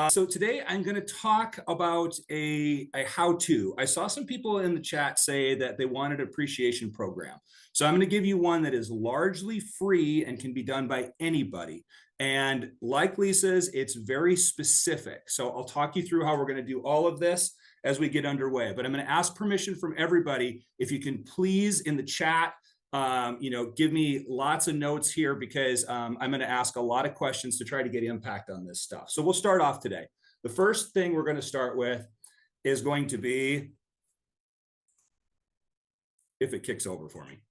So today I'm going to talk about a how-to. I saw some people in the chat say that they wanted an appreciation program. So I'm going to give you one that is largely free and can be done by anybody. And like Lisa's, it's very specific. So I'll talk you through how we're going to do all of this as we get underway. But I'm going to ask permission from everybody if you can please in the chat give me lots of notes here because I'm going to ask a lot of questions to try to get impact on this stuff. So we'll start off today. The first thing we're going to start with is going to be, if it kicks over for me.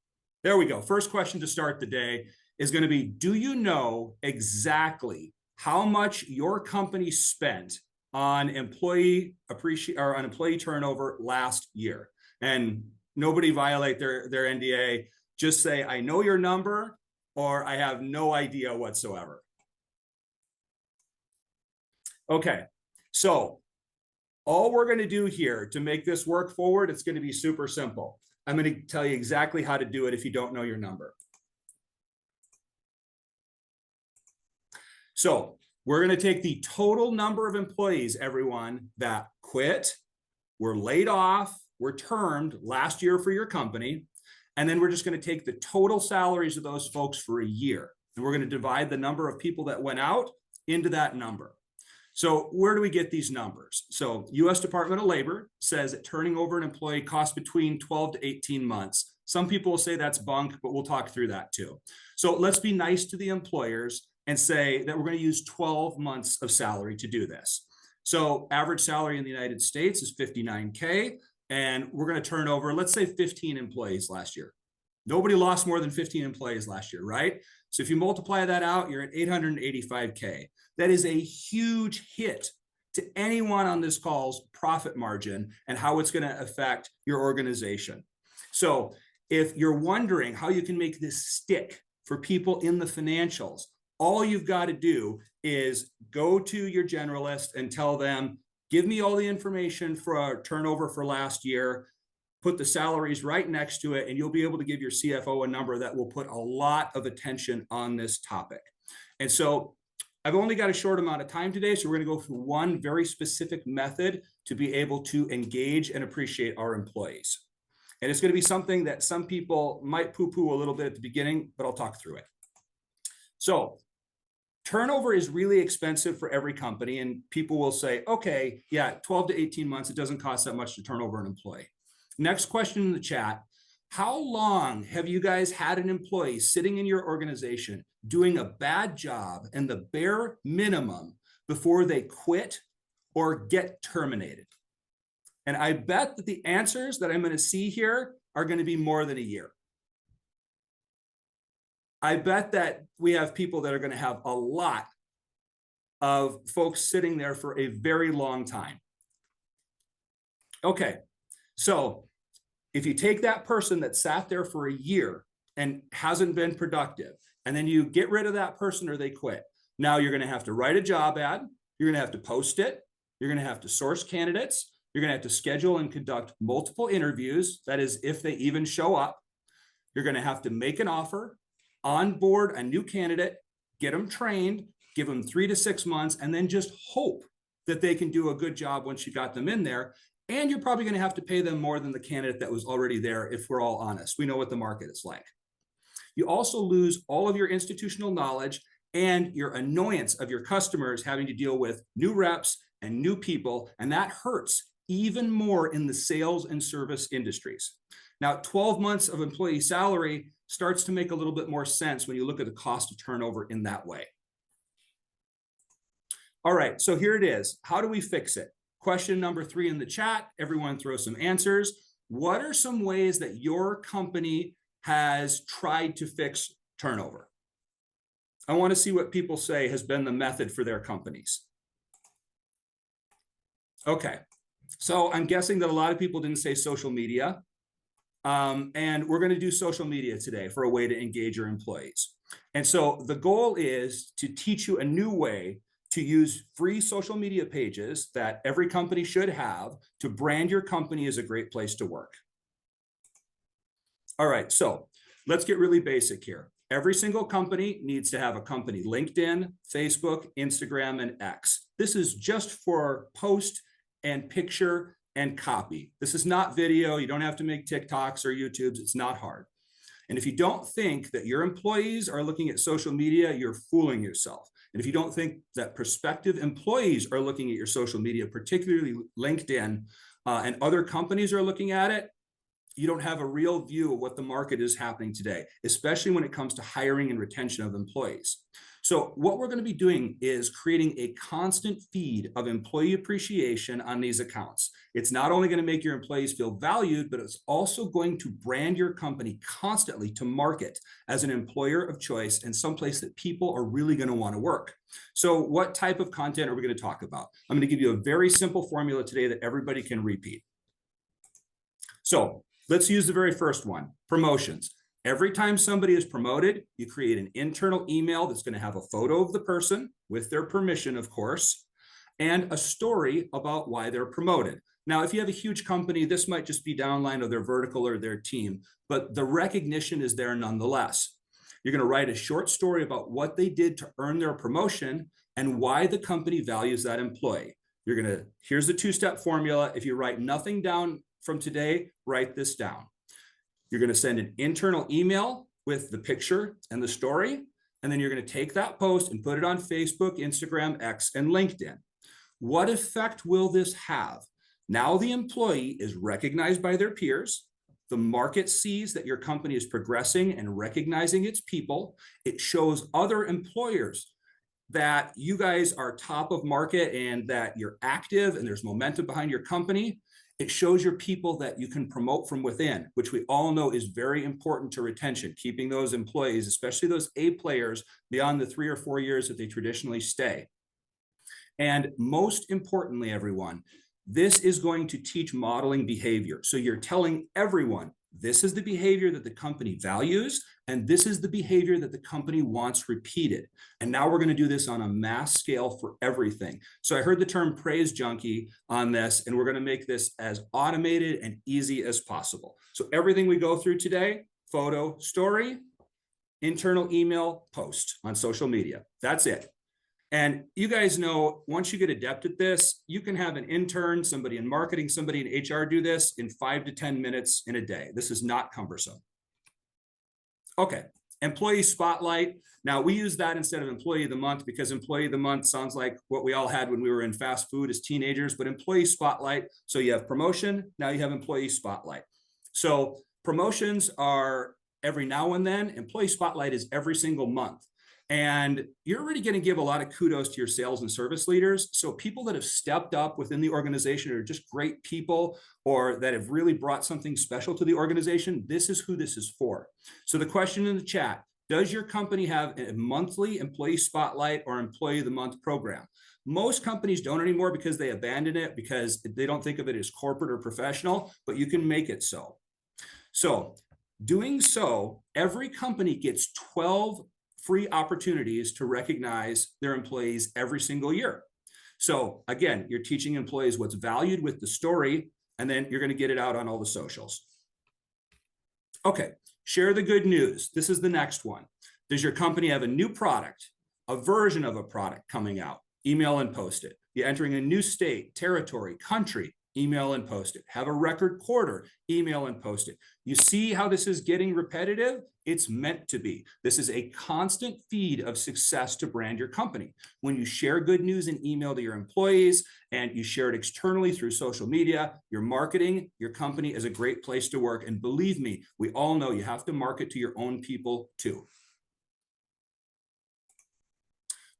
There we go. First question to start the day is going to be, do you know exactly how much your company spent on employee turnover last year? And nobody violate their NDA. Just say, I know your number, or I have no idea whatsoever. Okay, so all we're going to do here to make this work forward, it's going to be super simple. I'm going to tell you exactly how to do it if you don't know your number. So we're going to take the total number of employees, everyone, that quit, were laid off, were termed last year for your company. And then we're just going to take the total salaries of those folks for a year. And we're going to divide the number of people that went out into that number. So where do we get these numbers? So US Department of Labor says that turning over an employee costs between 12 to 18 months. Some people will say that's bunk, but we'll talk through that too. So let's be nice to the employers and say that we're going to use 12 months of salary to do this. So average salary in the United States is $59K. And we're going to turn over, let's say 15 employees last year. Nobody lost more than 15 employees last year, right? So if you multiply that out, you're at 885K. That is a huge hit to anyone on this call's profit margin and how it's going to affect your organization. So if you're wondering how you can make this stick for people in the financials, all you've got to do is go to your generalist and tell them, give me all the information for our turnover for last year, put the salaries right next to it, and you'll be able to give your CFO a number that will put a lot of attention on this topic. And so I've only got a short amount of time today, so we're going to go through one very specific method to be able to engage and appreciate our employees. And it's going to be something that some people might poo-poo a little bit at the beginning, but I'll talk through it. So turnover is really expensive for every company, and people will say, okay, yeah, 12 to 18 months, it doesn't cost that much to turn over an employee. Next question in the chat, how long have you guys had an employee sitting in your organization doing a bad job and the bare minimum before they quit or get terminated? And I bet that the answers that I'm going to see here are going to be more than a year. I bet that we have people that are going to have a lot of folks sitting there for a very long time. Okay, so if you take that person that sat there for a year and hasn't been productive, and then you get rid of that person or they quit, now you're going to have to write a job ad, you're going to have to post it, you're going to have to source candidates, you're going to have to schedule and conduct multiple interviews, that is, if they even show up, you're going to have to make an offer, onboard a new candidate, get them trained, give them 3 to 6 months, and then just hope that they can do a good job once you got them in there. And you're probably going to have to pay them more than the candidate that was already there, if we're all honest. We know what the market is like. You also lose all of your institutional knowledge and your annoyance of your customers having to deal with new reps and new people, and that hurts even more in the sales and service industries. Now, 12 months of employee salary starts to make a little bit more sense when you look at the cost of turnover in that way. All right, so here it is. How do we fix it? Question number 3 in the chat. Everyone throw some answers. What are some ways that your company has tried to fix turnover? I want to see what people say has been the method for their companies. Okay, so I'm guessing that a lot of people didn't say social media. And we're going to do social media today for a way to engage your employees. And so the goal is to teach you a new way to use free social media pages that every company should have to brand your company as a great place to work. All right, so let's get really basic here. Every single company needs to have a company LinkedIn, Facebook, Instagram, and X. This is just for post and picture and copy. This is not video. You don't have to make TikToks or YouTubes. It's not hard. And if you don't think that your employees are looking at social media, you're fooling yourself. And if you don't think that prospective employees are looking at your social media, particularly LinkedIn, and other companies are looking at it, you don't have a real view of what the market is happening today, especially when it comes to hiring and retention of employees. So what we're going to be doing is creating a constant feed of employee appreciation on these accounts. It's not only going to make your employees feel valued, but it's also going to brand your company constantly to market as an employer of choice and someplace that people are really going to want to work. So what type of content are we going to talk about? I'm going to give you a very simple formula today that everybody can repeat. So let's use the very first one, promotions. Every time somebody is promoted, you create an internal email that's going to have a photo of the person with their permission, of course, and a story about why they're promoted. Now, if you have a huge company, this might just be downline of their vertical or their team, but the recognition is there nonetheless. You're going to write a short story about what they did to earn their promotion and why the company values that employee. Here's the two-step formula. If you write nothing down from today, write this down. You're going to send an internal email with the picture and the story, and then you're going to take that post and put it on Facebook, Instagram, X, and LinkedIn. What effect will this have? Now the employee is recognized by their peers. The market sees that your company is progressing and recognizing its people. It shows other employers that you guys are top of market and that you're active and there's momentum behind your company. It shows your people that you can promote from within, which we all know is very important to retention, keeping those employees, especially those A players, beyond the 3 or 4 years that they traditionally stay. And most importantly, everyone, this is going to teach modeling behavior. So you're telling everyone, this is the behavior that the company values, and this is the behavior that the company wants repeated. And now we're going to do this on a mass scale for everything. So I heard the term praise junkie on this, and we're going to make this as automated and easy as possible. So everything we go through today, photo, story, internal email, post on social media. That's it. And you guys know, once you get adept at this, you can have an intern, somebody in marketing, somebody in HR do this in 5 to 10 minutes in a day. This is not cumbersome. Okay, employee spotlight. Now we use that instead of employee of the month because employee of the month sounds like what we all had when we were in fast food as teenagers, but employee spotlight. So you have promotion, now you have employee spotlight. So promotions are every now and then, employee spotlight is every single month. And you're already going to give a lot of kudos to your sales and service leaders. So people that have stepped up within the organization are just great people or that have really brought something special to the organization. This is who this is for. So the question in the chat, does your company have a monthly employee spotlight or employee of the month program? Most companies don't anymore because they abandon it because they don't think of it as corporate or professional, but you can make it so. So doing so, every company gets 12 free opportunities to recognize their employees every single year. So again, you're teaching employees what's valued with the story, and then you're going to get it out on all the socials. Okay, share the good news. This is the next one. Does your company have a new product, a version of a product coming out? Email and post it. You're entering a new state, territory, country, email and post it. Have a record quarter, email and post it. You see how this is getting repetitive? It's meant to be. This is a constant feed of success to brand your company. When you share good news in email to your employees and you share it externally through social media, you're marketing your company as a great place to work. And believe me, we all know you have to market to your own people too.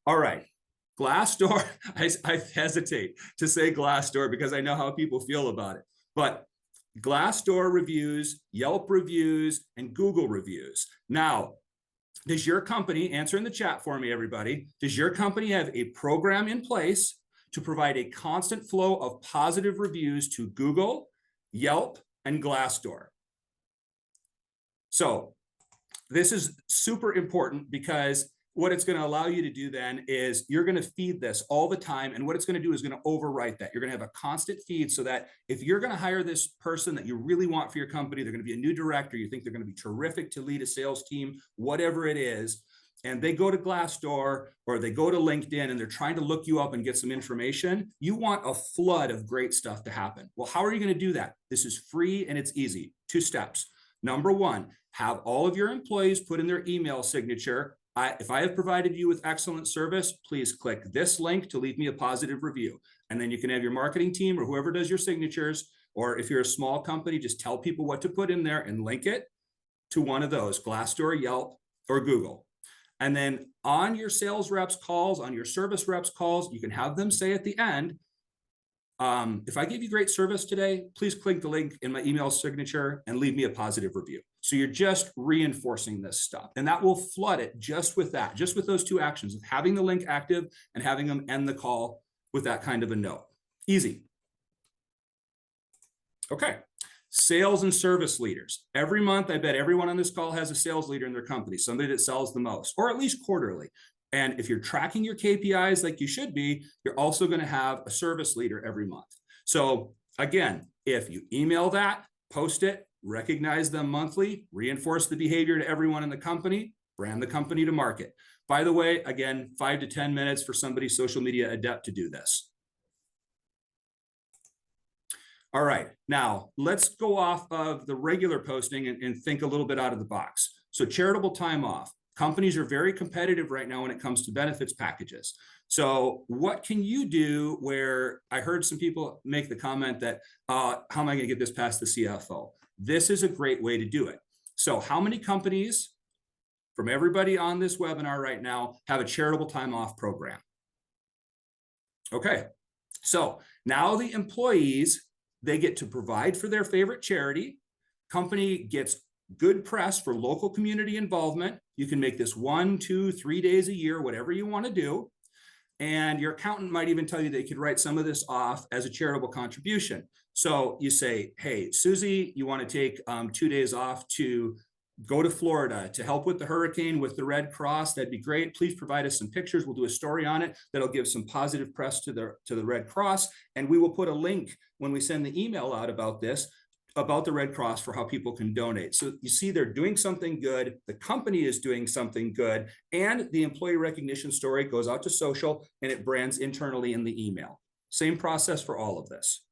All right. Glassdoor, I hesitate to say Glassdoor because I know how people feel about it, but Glassdoor reviews, Yelp reviews, and Google reviews. Now, does your company, answer in the chat for me, everybody, does your company have a program in place to provide a constant flow of positive reviews to Google, Yelp, and Glassdoor? So this is super important because what it's going to allow you to do then is you're going to feed this all the time. And what it's going to do is going to overwrite that. You're going to have a constant feed so that if you're going to hire this person that you really want for your company, they're going to be a new director, you think they're going to be terrific to lead a sales team, whatever it is, and they go to Glassdoor or they go to LinkedIn and they're trying to look you up and get some information, you want a flood of great stuff to happen. Well, how are you going to do that? This is free and it's easy. 2 steps. Number 1, have all of your employees put in their email signature, if I have provided you with excellent service, please click this link to leave me a positive review. And then you can have your marketing team or whoever does your signatures, or if you're a small company, just tell people what to put in there and link it to one of those, Glassdoor, Yelp, or Google. And then on your sales reps calls, on your service reps calls, you can have them say at the end, if I gave you great service today, please click the link in my email signature and leave me a positive review. So you're just reinforcing this stuff, and that will flood it just with that, just with those 2 actions of having the link active and having them end the call with that kind of a note. Easy. Okay. Sales and service leaders. Every month, I bet everyone on this call has a sales leader in their company, somebody that sells the most, or at least quarterly. And if you're tracking your KPIs like you should be, you're also going to have a service leader every month. So again, if you email that, post it, recognize them monthly, reinforce the behavior to everyone in the company, brand the company to market. By the way, again, 5 to 10 minutes for somebody social media adept to do this. All right, now let's go off of the regular posting and think a little bit out of the box. So charitable time off. Companies are very competitive right now when it comes to benefits packages. So what can you do where I heard some people make the comment that, how am I going to get this past the CFO? This is a great way to do it. So how many companies from everybody on this webinar right now have a charitable time off program? Okay, so now the employees, they get to provide for their favorite charity. Company gets good press for local community involvement. You can make this 1, 2, 3 days a year, whatever you want to do. And your accountant might even tell you they could write some of this off as a charitable contribution. So you say, hey, Susie, you want to take 2 days off to go to Florida to help with the hurricane with the Red Cross. That'd be great. Please provide us some pictures. We'll do a story on it that'll give some positive press to the Red Cross. And we will put a link when we send the email out about this, about the Red Cross, for how people can donate. So you see, they're doing something good. The company is doing something good. And the employee recognition story goes out to social and it brands internally in the email. Same process for all of this.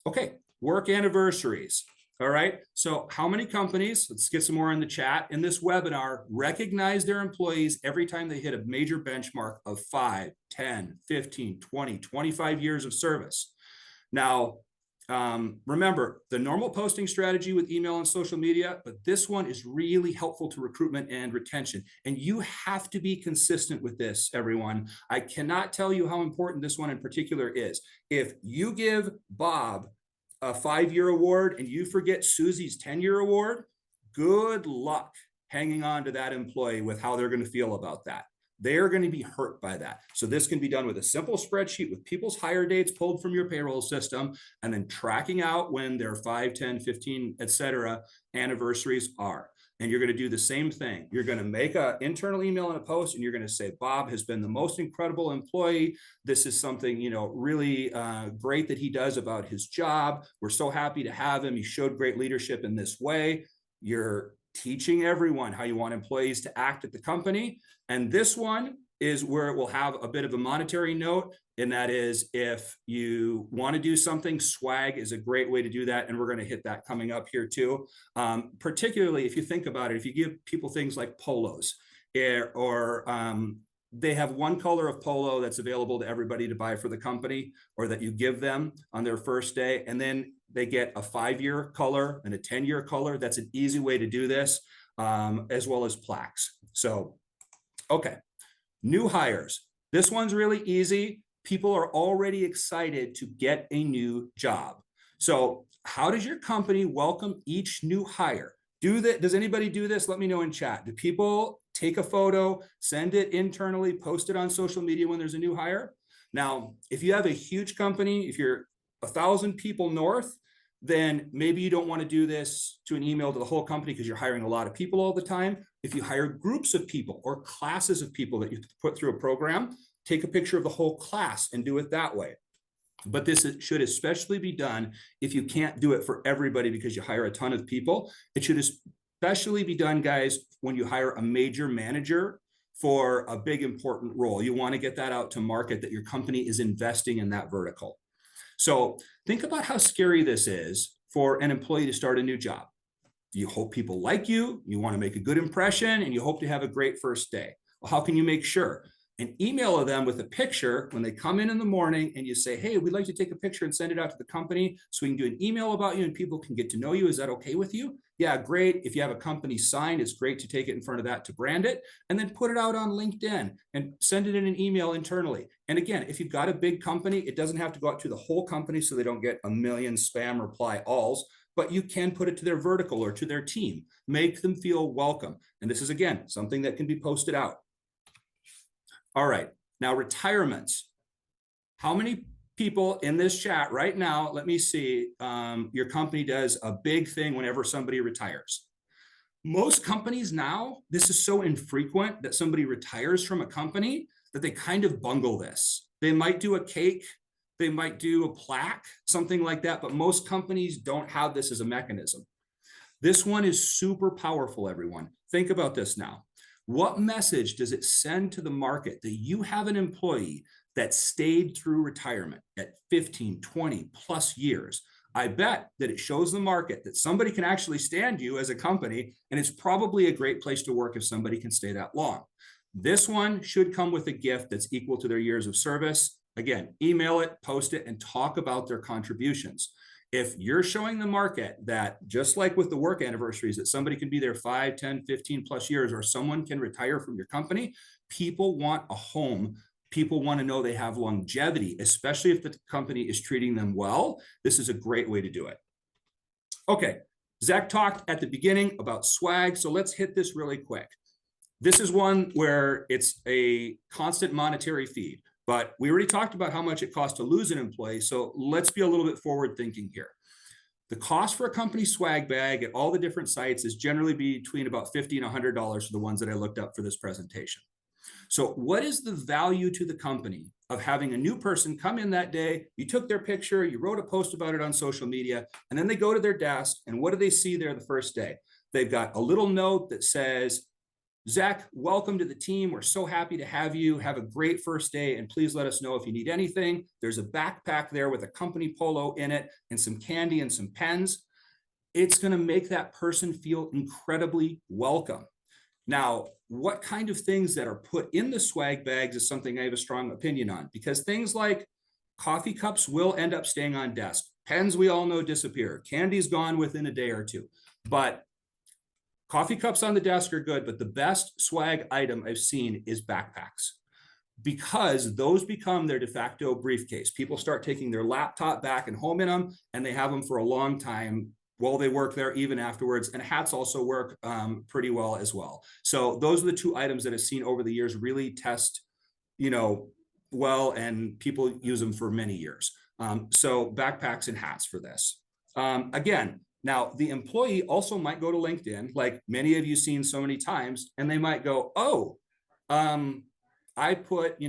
Okay, work anniversaries. All right, so how many companies, let's get some more in the chat, in this webinar recognize their employees every time they hit a major benchmark of 5, 10, 15, 20, 25 years of service? Now, remember the normal posting strategy with email and social media, but this one is really helpful to recruitment and retention. And you have to be consistent with this, everyone. I cannot tell you how important this one in particular is. If you give Bob a 5-year award and you forget Susie's 10-year award, good luck hanging on to that employee with how they're going to feel about that. They're going to be hurt by that. So this can be done with a simple spreadsheet with people's hire dates pulled from your payroll system, and then tracking out when their 5, 10, 15, etc. anniversaries are. And you're going to do the same thing. You're going to make an internal email and a post, and you're going to say, Bob has been the most incredible employee. This is something, really great that he does about his job. We're so happy to have him. He showed great leadership in this way. You're teaching everyone how you want employees to act at the company. And this one is where it will have a bit of a monetary note. And that is, if you want to do something, swag is a great way to do that. And we're going to hit that coming up here too. Particularly if you think about it, if you give people things like polos or they have one color of polo that's available to everybody to buy for the company, or that you give them on their first day, and then they get a 5-year color and a 10-year color. That's an easy way to do this, as well as plaques. So, okay, new hires. This one's really easy. People are already excited to get a new job. So how does your company welcome each new hire? Does anybody do this? Let me know in chat. Do people take a photo, send it internally, post it on social media when there's a new hire? Now, if you have a huge company, if you're 1,000 people north, then maybe you don't want to do this to an email to the whole company because you're hiring a lot of people all the time. If you hire groups of people or classes of people that you put through a program, take a picture of the whole class and do it that way. But this should especially be done if you can't do it for everybody because you hire a ton of people. It should especially be done, guys, when you hire a major manager for a big important role. You want to get that out to market that your company is investing in that vertical. So think about how scary this is for an employee to start a new job. You hope people like you, you want to make a good impression, and you hope to have a great first day. Well, how can you make sure? An email of them with a picture when they come in the morning, and you say, hey, we'd like to take a picture and send it out to the company so we can do an email about you and people can get to know you. Is that okay with you? Yeah, great. If you have a company sign, it's great to take it in front of that to brand it, and then put it out on LinkedIn and send it in an email internally. And again, if you've got a big company, it doesn't have to go out to the whole company so they don't get a million spam reply alls, but you can put it to their vertical or to their team. Make them feel welcome. And this is, again, something that can be posted out. All right, now retirements. How many people in this chat right now, let me see, your company does a big thing whenever somebody retires? Most companies now, this is so infrequent that somebody retires from a company that they kind of bungle this. They might do a cake, they might do a plaque, something like that, but most companies don't have this as a mechanism. This one is super powerful, everyone. Think about this now. What message does it send to the market that you have an employee that stayed through retirement at 15, 20 plus years? I bet that it shows the market that somebody can actually stand you as a company, and it's probably a great place to work if somebody can stay that long. This one should come with a gift that's equal to their years of service. Again, email it, post it, and talk about their contributions. If you're showing the market that, just like with the work anniversaries, that somebody can be there 5, 10, 15 plus years, or someone can retire from your company, people want a home. People want to know they have longevity, especially if the company is treating them well. This is a great way to do it. Okay, Zach talked at the beginning about swag, so let's hit this really quick. This is one where it's a constant monetary feed. But we already talked about how much it costs to lose an employee. So let's be a little bit forward thinking here. The cost for a company swag bag at all the different sites is generally between about $50 and $100 for the ones that I looked up for this presentation. So what is the value to the company of having a new person come in that day? You took their picture, you wrote a post about it on social media, and then they go to their desk, and what do they see there the first day? They've got a little note that says, Zach, welcome to the team. We're so happy to have you. Have a great first day, and please let us know if you need anything. There's a backpack there with a company polo in it and some candy and some pens. It's going to make that person feel incredibly welcome. Now, what kind of things that are put in the swag bags is something I have a strong opinion on, because things like coffee cups will end up staying on desk. Pens, we all know, disappear. Candy's gone within a day or two. But coffee cups on the desk are good, but the best swag item I've seen is backpacks, because those become their de facto briefcase. People start taking their laptop back and home in them, and they have them for a long time while they work there, even afterwards. And hats also work pretty well as well. So those are the two items that I've seen over the years really test, well, and people use them for many years. So backpacks and hats for this. Again, now, the employee also might go to LinkedIn, like many of you seen so many times, and they might go, oh, I put,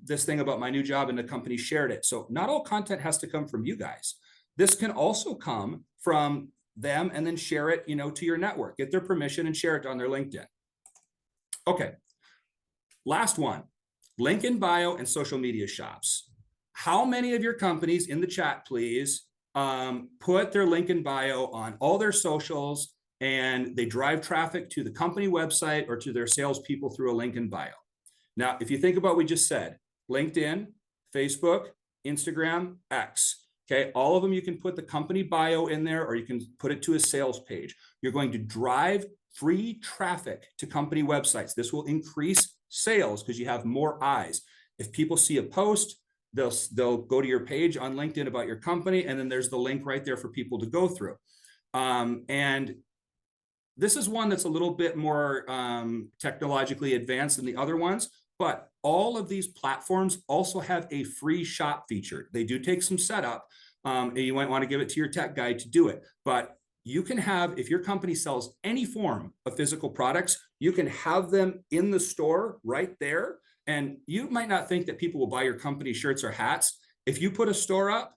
this thing about my new job and the company shared it. So not all content has to come from you guys. This can also come from them and then share it, to your network. Get their permission and share it on their LinkedIn. Okay, last one, link in bio and social media shops. How many of your companies in the chat, please, put their link in bio on all their socials, and they drive traffic to the company website or to their salespeople through a link in bio? Now, if you think about what we just said, LinkedIn, Facebook, Instagram, X, okay, all of them, you can put the company bio in there, or you can put it to a sales page. You're going to drive free traffic to company websites. This will increase sales because you have more eyes. If people see a post, they'll go to your page on LinkedIn about your company, and then there's the link right there for people to go through. And this is one that's a little bit more technologically advanced than the other ones, but all of these platforms also have a free shop feature. They do take some setup, and you might want to give it to your tech guy to do it. But you can have, if your company sells any form of physical products, you can have them in the store right there. And you might not think that people will buy your company shirts or hats. If you put a store up,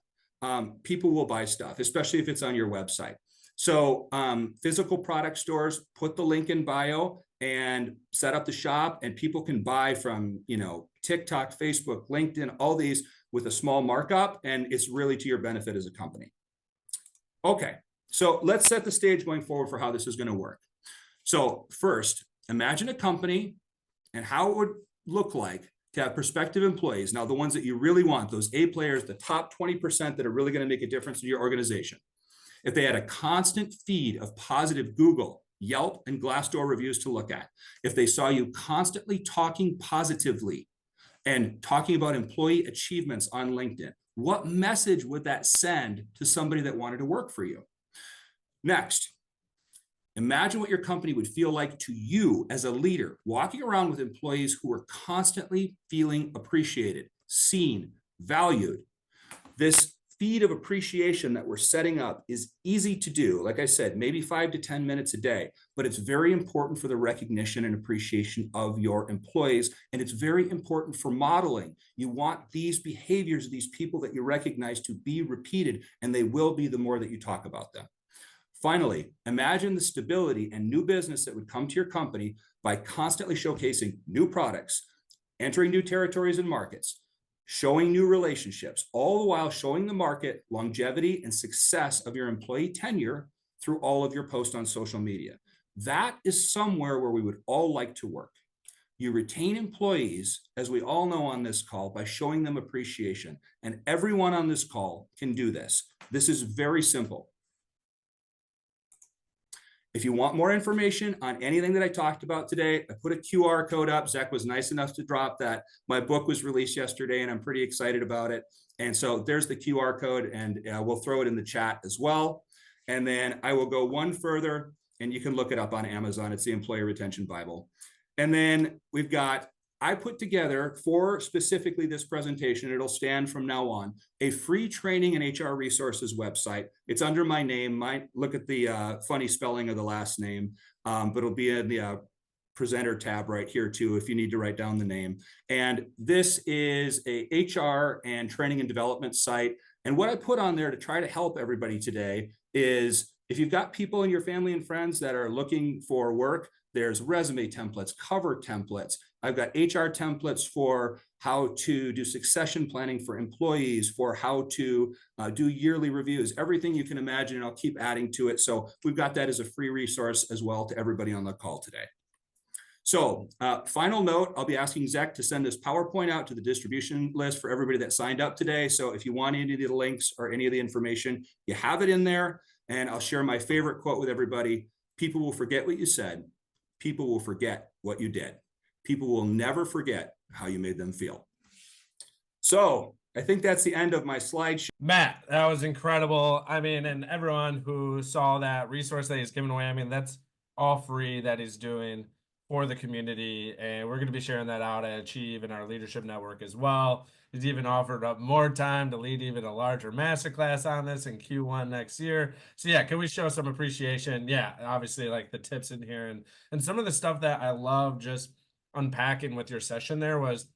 people will buy stuff, especially if it's on your website. So physical product stores, put the link in bio and set up the shop, and people can buy from, TikTok, Facebook, LinkedIn, all these with a small markup, and it's really to your benefit as a company. Okay, so let's set the stage going forward for how this is going to work. So first, imagine a company and how it would look like to have prospective employees. Now, the ones that you really want, those A players, the top 20% that are really going to make a difference in your organization. If they had a constant feed of positive Google, Yelp, and Glassdoor reviews to look at, if they saw you constantly talking positively and talking about employee achievements on LinkedIn, what message would that send to somebody that wanted to work for you? Next, imagine what your company would feel like to you as a leader, walking around with employees who are constantly feeling appreciated, seen, valued. This feed of appreciation that we're setting up is easy to do. Like I said, maybe 5 to 10 minutes a day, but it's very important for the recognition and appreciation of your employees. And it's very important for modeling. You want these behaviors of these people that you recognize to be repeated, and they will be the more that you talk about them. Finally, imagine the stability and new business that would come to your company by constantly showcasing new products, entering new territories and markets, showing new relationships, all the while showing the market longevity and success of your employee tenure through all of your posts on social media. That is somewhere where we would all like to work. You retain employees, as we all know on this call, by showing them appreciation. And everyone on this call can do this. This is very simple. If you want more information on anything that I talked about today, I put a QR code up. Zach was nice enough to drop that. My book was released yesterday, and I'm pretty excited about it. And so there's the QR code, and we'll throw it in the chat as well. And then I will go one further, and you can look it up on Amazon. It's the Employee Retention Bible. And then we've got, I put together for specifically this presentation, it'll stand from now on, a free training and HR resources website. It's under my name. Look at the funny spelling of the last name, but it'll be in the presenter tab right here too, if you need to write down the name. And this is a HR and training and development site. And what I put on there to try to help everybody today is, if you've got people in your family and friends that are looking for work, there's resume templates, cover templates. I've got HR templates for how to do succession planning for employees, for how to do yearly reviews, everything you can imagine, and I'll keep adding to it. So we've got that as a free resource as well to everybody on the call today. So final note, I'll be asking Zach to send this PowerPoint out to the distribution list for everybody that signed up today. So if you want any of the links or any of the information, you have it in there. And I'll share my favorite quote with everybody. People will forget what you said. People will forget what you did. People will never forget how you made them feel. So I think that's the end of my slideshow. Matt, that was incredible. I mean, and everyone who saw that resource that he's giving away, I mean, that's all free that he's doing for the community. And we're going to be sharing that out at Achieve and our leadership network as well. He's even offered up more time to lead even a larger masterclass on this in Q1 next year. So yeah, can we show some appreciation? Yeah, obviously like the tips in here and some of the stuff that I love just unpacking with your session there was,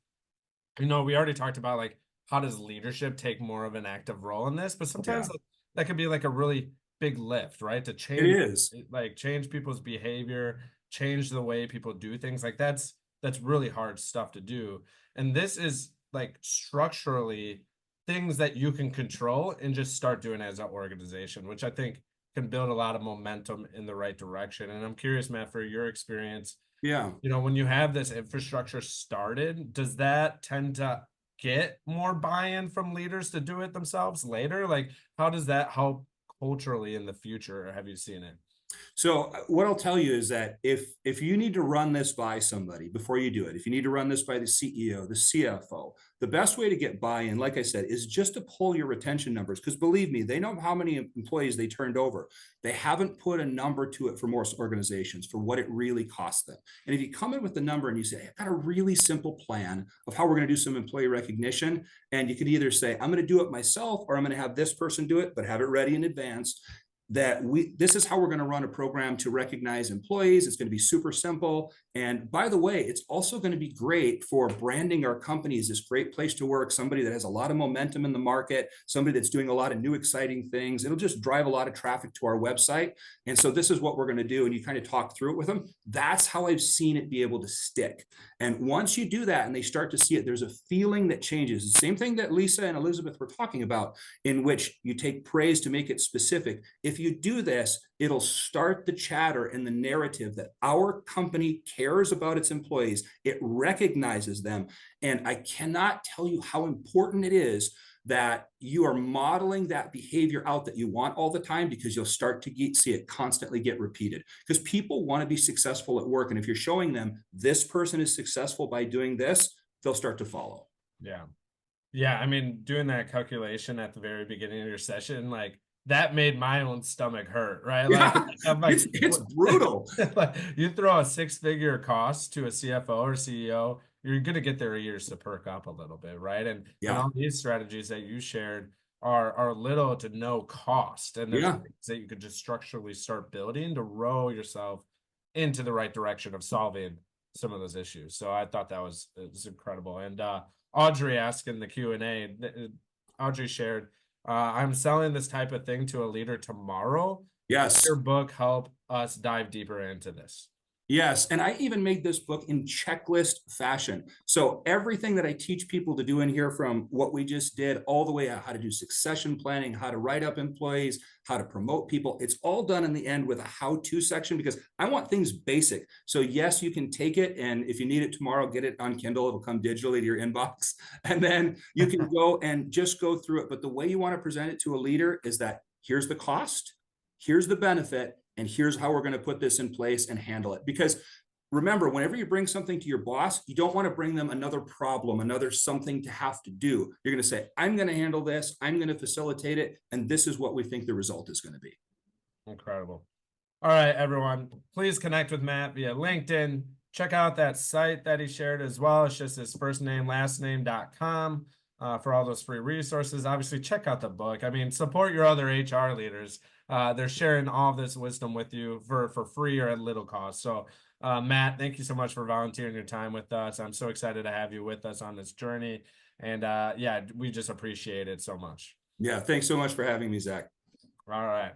we already talked about like, how does leadership take more of an active role in this? But sometimes that could be like a really big lift, right? To change people's behavior, change the way people do things. Like that's really hard stuff to do. And this is like structurally things that you can control and just start doing as an organization, which I think can build a lot of momentum in the right direction. And I'm curious, Matt, for your experience. Yeah. When you have this infrastructure started, does that tend to get more buy-in from leaders to do it themselves later? Like, how does that help culturally in the future? Have you seen it? So what I'll tell you is that if you need to run this by somebody before you do it, if you need to run this by the CEO, the CFO, the best way to get buy-in, like I said, is just to pull your retention numbers. Because believe me, they know how many employees they turned over. They haven't put a number to it for most organizations for what it really costs them. And if you come in with the number and you say, I've got a really simple plan of how we're going to do some employee recognition, and you could either say, I'm going to do it myself, or I'm going to have this person do it, but have it ready in advance. that this is how we're going to run a program to recognize employees. It's going to be super simple. And by the way, it's also going to be great for branding our company as this great place to work, somebody that has a lot of momentum in the market, somebody that's doing a lot of new exciting things. It'll just drive a lot of traffic to our website. And so this is what we're going to do. And you kind of talk through it with them. That's how I've seen it be able to stick. And once you do that and they start to see it, there's a feeling that changes. The same thing that Lisa and Elizabeth were talking about, in which you take praise to make it specific. If you do this, it'll start the chatter and the narrative that our company cares about its employees. It recognizes them. And I cannot tell you how important it is that you are modeling that behavior out that you want all the time, because you'll start to see it constantly get repeated, because people want to be successful at work. And if you're showing them this person is successful by doing this, they'll start to follow. Yeah. Yeah. I mean, doing that calculation at the very beginning of your session, like that made my own stomach hurt, right? Like, Yeah, I'm like, it's brutal. like you throw a 6-figure cost to a CFO or CEO, you're going to get their ears to perk up a little bit, right? And Yeah, all these strategies that you shared are little to no cost, and there's yeah. things that you could just structurally start building to row yourself into the right direction of solving some of those issues. So I thought that was incredible. And Audrey asked in the Q&A, Audrey shared, I'm selling this type of thing to a leader tomorrow. Yes. Your book help us dive deeper into this. Yes. And I even made this book in checklist fashion. So everything that I teach people to do in here, from what we just did all the way out, how to do succession planning, how to write up employees, how to promote people, it's all done in the end with a how-to section, because I want things basic. So yes, you can take it, and if you need it tomorrow, get it on Kindle. It'll come digitally to your inbox. And then you can go and just go through it. But the way you want to present it to a leader is that here's the cost, here's the benefit, and here's how we're going to put this in place and handle it. Because remember, whenever you bring something to your boss, you don't want to bring them another problem, another something to have to do. You're going to say, I'm going to handle this, I'm going to facilitate it, and this is what we think the result is going to be. Incredible. All right, everyone, please connect with Matt via LinkedIn. Check out that site that he shared as well. It's just his first name, last name.com for all those free resources. Obviously, check out the book. I mean, support your other HR leaders. They're sharing all this wisdom with you for free or at little cost. So Matt, thank you so much for volunteering your time with us. I'm so excited to have you with us on this journey. And yeah, we just appreciate it so much. Yeah, thanks so much for having me, Zach. All right.